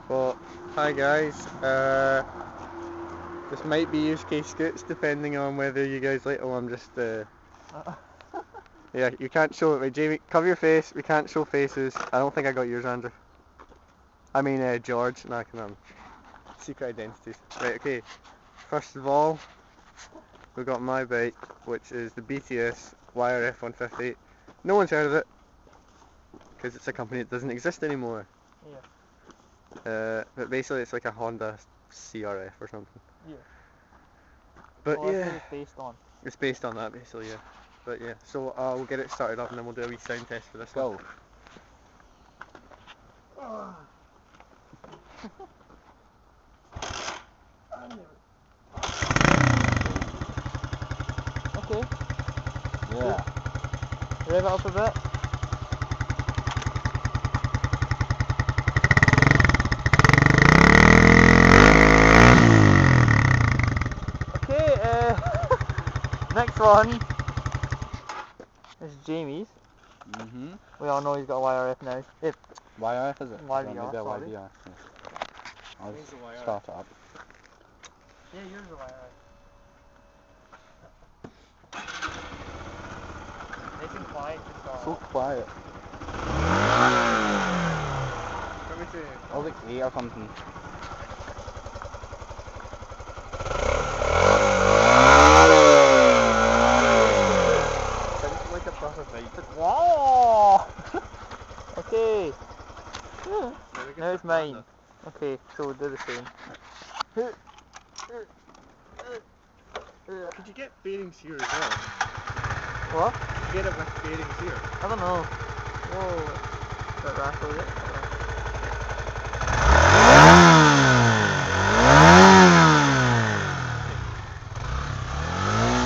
Well, hi guys. This might be Ukscootz depending on whether you guys like. Oh, I'm just. Yeah, you can't show it. Right, Jamie, cover your face. We can't show faces. I don't think I got yours, Andrew. I mean, George. No, come on. Secret identities. Right. Okay. First of all, we got my bike, which is the BTS YRF 158. No one's heard of it because it's a company that doesn't exist anymore. Yeah. But basically it's like a Honda CRF or something. Yeah. But Well, yeah, that's what it's based on. it's based on that basically, yeah. But yeah, so we'll get it started up and then we'll do a wee sound test for this one. Okay. Yeah. Rev it up a bit. Okay, next one is Jamie's. We all know he's got a YRF now. YRF is it? YVR, Maybe a sorry. YVR. Yeah. I'll Mine's a YRF. start it up. Yeah, yours is a YRF. Nice and quiet to start So off. quiet. Let me see. Oh, like 8 or something. Sounds like a proper bike. Wow! Okay. Now Now it's mine. Okay, so we'll do the same. Could you get bearings here as well? What? Get it with bearings here. I don't know. Whoa. That rattle, is it?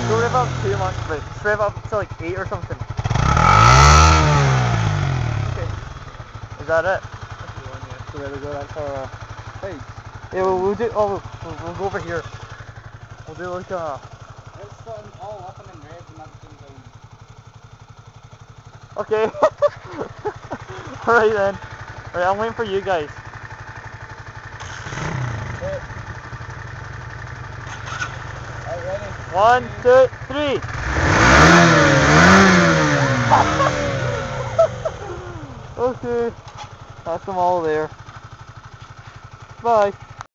Don't rev up too much, but just rev up to like 8 or something. Okay. Is that it? So where we go then for bikes? Yeah, we'll do. Oh, we'll go over here. We'll do like a. It's all up and in red and everything's down. Okay. Alright then. Alright, I'm waiting for you guys. Alright, ready? 1, 2, 3. Okay. That's them all there. Bye.